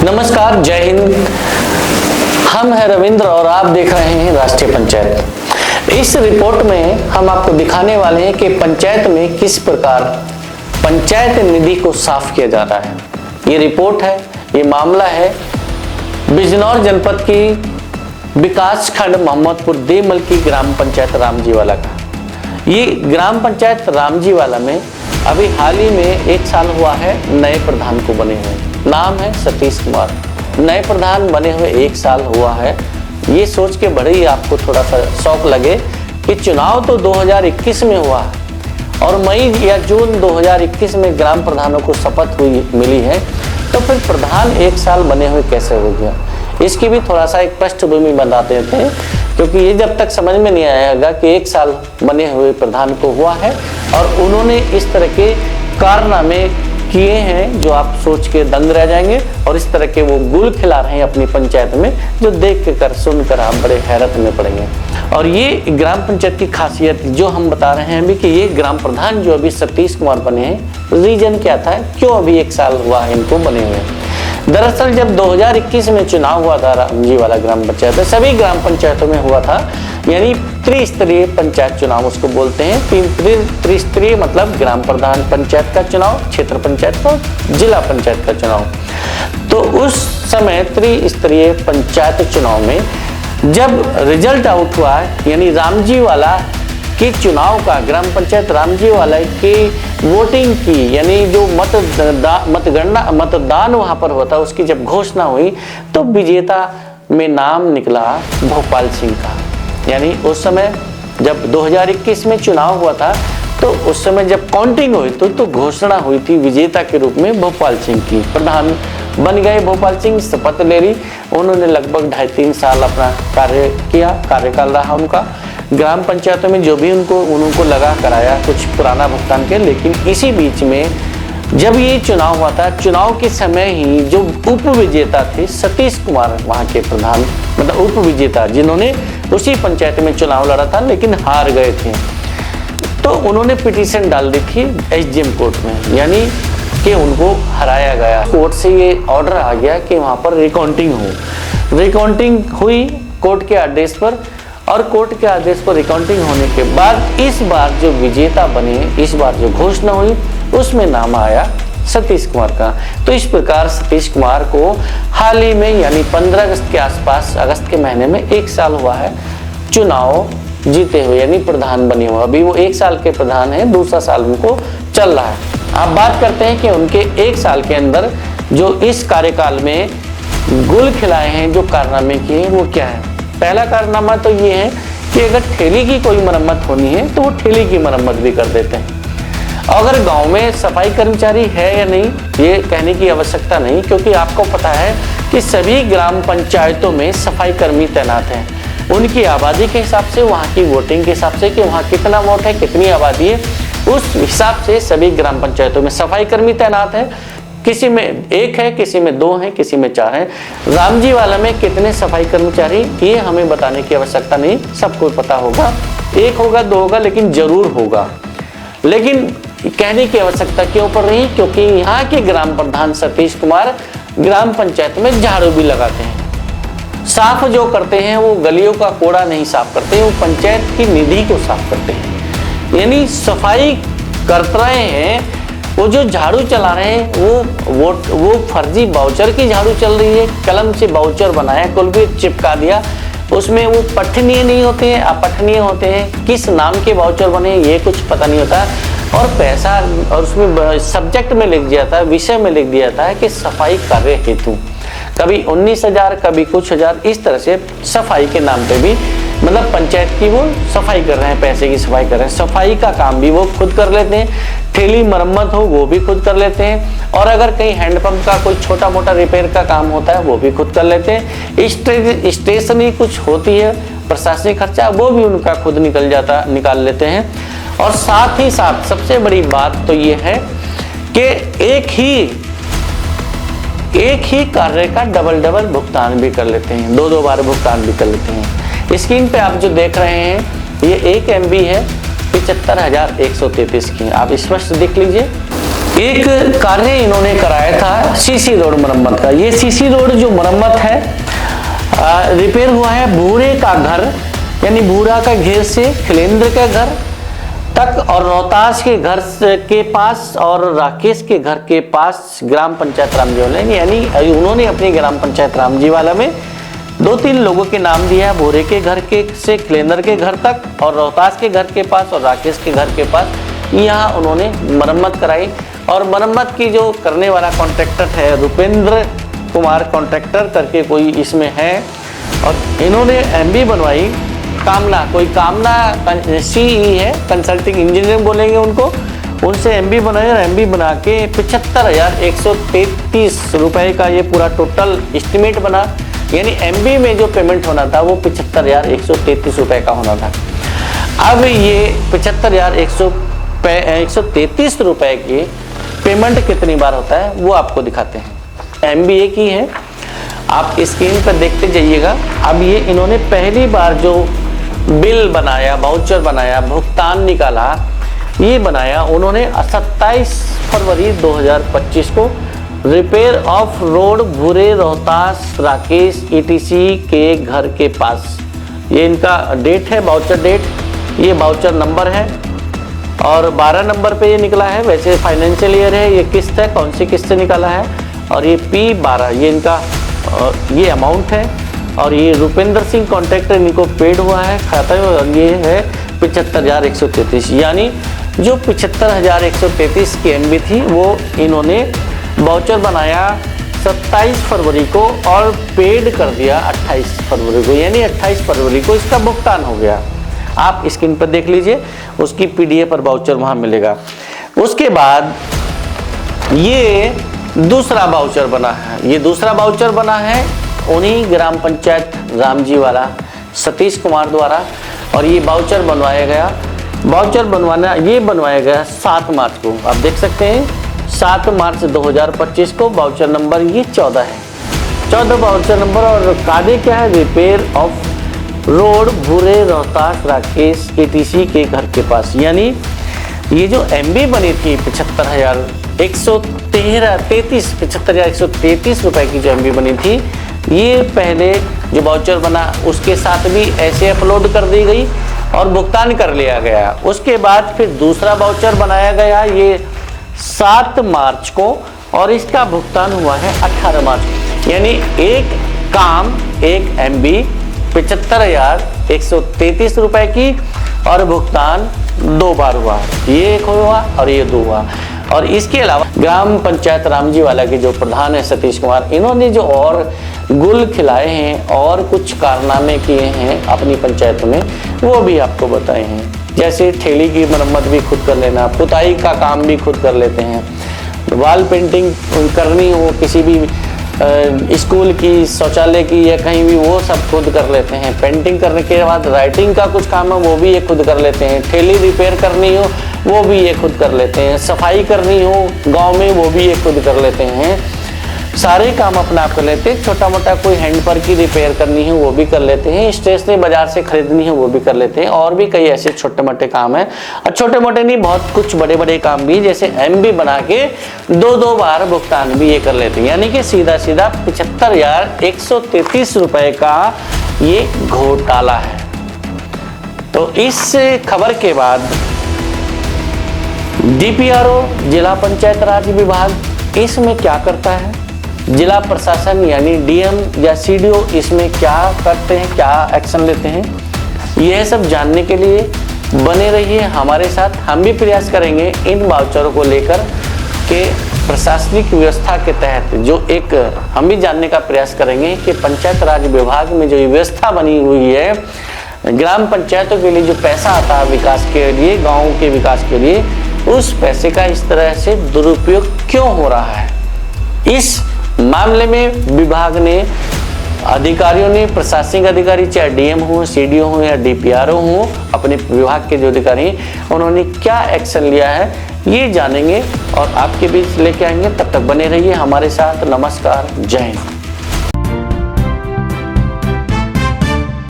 नमस्कार, जय हिंद। हम हैं रविंद्र और आप देख रहे हैं राष्ट्रीय पंचायत। इस रिपोर्ट में हम आपको दिखाने वाले हैं कि पंचायत में किस प्रकार पंचायत निधि को साफ किया जा रहा है। ये रिपोर्ट है, ये मामला है बिजनौर जनपद की विकास खंड मोहम्मदपुर देमल की ग्राम पंचायत रामजीवाला का। ये ग्राम पंचायत रामजीवाला में अभी हाल ही में 1 साल हुआ है नए प्रधान को बने हुए। नाम है सतीश कुमार। नए प्रधान बने हुए 1 साल हुआ है। ये सोच के बड़े ही आपको थोड़ा सा शौक लगे कि चुनाव तो 2021 में हुआ है और मई या जून 2021 में ग्राम प्रधानों को शपथ मिली है, तो फिर प्रधान 1 साल बने हुए कैसे हो गया। इसकी भी थोड़ा सा एक पृष्ठभूमि बता देते हैं, क्योंकि ये जब तक समझ में नहीं आएगा कि 1 साल बने हुए प्रधान को हुआ है और उन्होंने इस तरह के कारनामे किए हैं जो आप सोच के दंग रह जाएंगे और इस तरह के वो गुल खिला रहे हैं अपनी पंचायत में, जो देख कर सुनकर आप बड़े हैरत में पड़ेंगे। और ये ग्राम पंचायत की खासियत जो हम बता रहे हैं अभी कि ये ग्राम प्रधान जो अभी सतीश कुमार बने हैं, रीजन क्या था, क्यों अभी 1 साल हुआ है इनको बने हुए। दरअसल जब 2021 में चुनाव हुआ था रामजीवाला ग्राम पंचायत, सभी ग्राम पंचायतों में हुआ था, यानी त्रिस्तरीय पंचायत चुनाव उसको बोलते हैं। त्रिस्तरीय मतलब ग्राम प्रधान पंचायत का चुनाव, क्षेत्र पंचायत का, जिला पंचायत का चुनाव। तो उस समय त्रिस्तरीय पंचायत चुनाव में जब रिजल्ट आउट हुआ, यानी रामजीवाला के चुनाव का, ग्राम पंचायत रामजीवाला की वोटिंग की, यानी जो मतदान वहां पर होता, उसकी जब घोषणा हुई तो विजेता में नाम निकला भोपाल सिंह का। यानी उस समय जब 2021 में चुनाव हुआ था तो उस समय जब काउंटिंग हुई तो घोषणा हुई थी विजेता के रूप में भोपाल सिंह की। प्रधान बन गए भोपाल सिंह, शपथ ले ली उन्होंने। लगभग 2.5-3 साल अपना कार्य किया, कार्यकाल रहा उनका। ग्राम पंचायतों में जो भी उनको लगा कराया कुछ पुराना भुगतान के। लेकिन इसी बीच में जब ये चुनाव हुआ था, चुनाव के समय ही जो उप विजेता थे सतीश कुमार, वहाँ के प्रधान मतलब उप विजेता, जिन्होंने उसी पंचायत में चुनाव लड़ा था लेकिन हार गए थे, तो उन्होंने पिटीशन डाल दी थी एसडीएम कोर्ट में, यानी कि उनको हराया गया। कोर्ट से ये ऑर्डर आ गया कि वहाँ पर रिकाउंटिंग हो। रिकाउंटिंग हुई कोर्ट के आदेश पर, और कोर्ट के आदेश पर रिकाउंटिंग होने के बाद इस बार जो विजेता बने, इस बार जो घोषणा हुई उसमें नाम आया सतीश कुमार का। तो इस प्रकार सतीश कुमार को हाल ही में यानी 15 अगस्त के आसपास, अगस्त के महीने में 1 साल हुआ है चुनाव जीते हुए, यानी प्रधान बने हुए। अभी वो 1 साल के प्रधान है, दूसरा साल उनको चल रहा है। आप बात करते हैं कि उनके 1 साल के अंदर जो इस कार्यकाल में गुल खिलाए हैं, जो कारनामे किए, वो क्या है। पहला कारनामा तो ये है कि अगर ठेली की कोई मरम्मत होनी है तो वो ठेली की मरम्मत भी कर देते हैं। अगर गांव में सफाई कर्मचारी है या नहीं ये कहने की आवश्यकता नहीं, क्योंकि आपको पता है कि सभी ग्राम पंचायतों में सफाई कर्मी तैनात हैं। उनकी आबादी के हिसाब से, वहाँ की वोटिंग के हिसाब से कि वहाँ कितना वोट है, कितनी आबादी है, उस हिसाब से सभी ग्राम पंचायतों में सफाई कर्मी तैनात हैं। किसी में 1 है, किसी में 2 है, किसी में 4 है। रामजीवाला में कितने सफाई कर्मचारी ये हमें बताने की आवश्यकता नहीं, सबको पता होगा। 1 होगा, 2 होगा, लेकिन जरूर होगा। लेकिन कहने की आवश्यकता क्यों पड़ रही, क्योंकि यहाँ के ग्राम प्रधान सतीश कुमार ग्राम पंचायत में झाड़ू भी लगाते हैं। साफ जो करते हैं वो गलियों का कूड़ा नहीं साफ करते, वो पंचायत की निधि को साफ करते हैं। यानी सफाई कर रहे हैं, वो जो झाड़ू चला रहे हैं वो फर्जी बाउचर की झाड़ू चल रही है। कलम से बाउचर बनाया, कुल भी चिपका दिया, उसमें वो पठनीय नहीं होते हैं, अपठनीय होते हैं। किस नाम के बाउचर बने ये कुछ पता नहीं होता, और पैसा, और उसमें सब्जेक्ट में लिख दिया था, विषय में लिख दिया था कि सफाई कार्य हेतु, कभी 19,000 कभी कुछ हजार, इस तरह से सफाई के नाम पे भी मतलब पंचायत की वो सफाई कर रहे हैं, पैसे की सफाई कर रहे हैं। सफाई का काम भी वो खुद कर लेते हैं, ठेली मरम्मत हो वो भी खुद कर लेते हैं, और अगर कहीं हैंडपंप का कोई छोटा मोटा रिपेयर का काम होता है वो भी खुद कर लेते हैं। स्टेशनरी कुछ होती है, प्रशासनिक खर्चा, वो भी उनका खुद निकाल लेते हैं। और साथ ही साथ सबसे बड़ी बात तो ये है कि एक ही कार्य का डबल भुगतान भी कर लेते हैं, 2 बार भुगतान भी कर लेते हैं। स्क्रीन पे आप जो देख रहे हैं ये 1 MB है 75,133 की, आप स्पष्ट देख लीजिए। एक कार्य इन्होंने कराया था सीसी रोड मरम्मत का। ये सीसी रोड जो मरम्मत है रिपेयर हुआ है भूरे का घर, यानी भूरा का घेर से खिलेंद्र के घर तक और रोहतास के घर के पास और राकेश के घर के पास ग्राम पंचायत रामजीवाला, यानी उन्होंने अपनी ग्राम पंचायत रामजीवाला में 2-3 लोगों के नाम दिया है, भूरे के घर के से खिलेंद्र के घर तक और रोहतास के घर के पास और राकेश के घर के पास। यहाँ उन्होंने मरम्मत कराई और मरम्मत की जो करने वाला कॉन्ट्रैक्टर है रुपेंद्र कुमार कॉन्ट्रैक्टर करके कोई इसमें है, और इन्होंने MB बनवाई कामना, कोई कामना CE है, कंसल्टिंग इंजीनियर बोलेंगे उनको, उनसे MB बनाए और MB बना के 75,133 रुपए का ये पूरा टोटल एस्टिमेट बना। यानी MB में जो पेमेंट होना था वो 75,133 रुपए का होना था। अब ये 75,133 रुपए की पेमेंट कितनी बार होता है वो आपको दिखाते हैं। MBA की है, आप स्क्रीन पर देखते जाइएगा। अब ये इन्होंने पहली बार जो बिल बनाया, वाउचर बनाया, भुगतान निकाला, ये बनाया उन्होंने 27 फरवरी 2025 को रिपेयर ऑफ रोड भूरे रोहतास राकेश ETC के घर के पास। ये इनका डेट है, वाउचर डेट, ये वाउचर नंबर है और 12 नंबर पे ये निकला है। वैसे फाइनेंशियल ईयर है, ये किस्त है, कौन सी किस्त से निकाला है, और ये P12 ये इनका ये अमाउंट है, और ये रुपेंद्र सिंह कॉन्ट्रैक्टर इनको पेड हुआ है खाता है, और ये है 75,133। यानी जो 75,133 की MB थी वो इन्होंने वाउचर बनाया 27 फरवरी को और पेड कर दिया 28 फरवरी को, यानी 28 फरवरी को इसका भुगतान हो गया। आप स्क्रीन पर देख लीजिए, उसकी PDF पर वाउचर वहाँ मिलेगा। उसके बाद ये दूसरा वाउचर बना है, ये दूसरा वाउचर बना है उन्हीं ग्राम पंचायत रामजीवाला सतीश कुमार द्वारा, और ये वाउचर बनवाया गया। वाउचर बनवाया गया 7 मार्च को, आप देख सकते हैं 7 मार्च 2025 को। वाउचर नंबर ये 14 है, 14 वाउचर नंबर, और कार्य क्या है, रिपेयर ऑफ रोड भूरे रोहतास राकेश ETC के घर के पास। यानी ये जो MB बनी थी 75,133 रुपए की जो MB बनी थी, ये पहले जो वाउचर बना उसके साथ भी ऐसे अपलोड कर दी गई और भुगतान कर लिया गया। उसके बाद फिर दूसरा वाउचर बनाया गया ये 7 मार्च को, और इसका भुगतान हुआ है 18 मार्च। यानी एक काम, एक MB 75,133 रुपए की, और भुगतान 2 बार हुआ, ये एक हुआ और ये 2 हुआ। और इसके अलावा ग्राम पंचायत रामजीवाला के जो प्रधान है सतीश कुमार, इन्होंने जो और गुल खिलाए हैं और कुछ कारनामे किए हैं अपनी पंचायत में, वो भी आपको बताए हैं। जैसे ठेली की मरम्मत भी खुद कर लेना, पुताई का काम भी खुद कर लेते हैं, वॉल पेंटिंग करनी हो किसी भी स्कूल की, शौचालय की या कहीं भी, वो सब खुद कर लेते हैं। पेंटिंग करने के बाद राइटिंग का कुछ काम है वो भी ये खुद कर लेते हैं। ठेली रिपेयर करनी हो वो भी ये खुद कर लेते हैं। सफाई करनी हो गांव में वो भी ये खुद कर लेते हैं। सारे काम अपना आप कर लेते हैं। छोटा मोटा कोई हैंडपर की रिपेयर करनी है वो भी कर लेते हैं। स्टेशनरी बाजार से खरीदनी है वो भी कर लेते हैं। और भी कई ऐसे छोटे मोटे काम हैं, और छोटे मोटे नहीं, बहुत कुछ बड़े बड़े काम भी, जैसे MB बना के 2 बार भुगतान भी ये कर लेते हैं। यानी कि सीधा 75,133 रुपए का ये घोटाला है। तो इस खबर के बाद DPRO जिला पंचायत राज विभाग इसमें क्या करता है, जिला प्रशासन यानी DM या CDO इसमें क्या करते हैं, क्या एक्शन लेते हैं, यह सब जानने के लिए बने रहिए हमारे साथ। हम भी प्रयास करेंगे इन वाउचरों को लेकर के प्रशासनिक व्यवस्था के तहत जो एक हम भी जानने का प्रयास करेंगे कि पंचायत राज विभाग में जो व्यवस्था बनी हुई है, ग्राम पंचायतों के लिए जो पैसा आता है विकास के लिए, गाँव के विकास के लिए, उस पैसे का इस तरह से दुरुपयोग क्यों हो रहा है। इस मामले में विभाग ने, अधिकारियों ने, प्रशासनिक अधिकारी चाहे DM हो, CDO हो या DPRO हो, अपने विभाग के जो अधिकारी हैं उन्होंने क्या एक्शन लिया है ये जानेंगे और आपके बीच लेके आएंगे। तब तक बने रहिए हमारे साथ। नमस्कार, जय हिंद।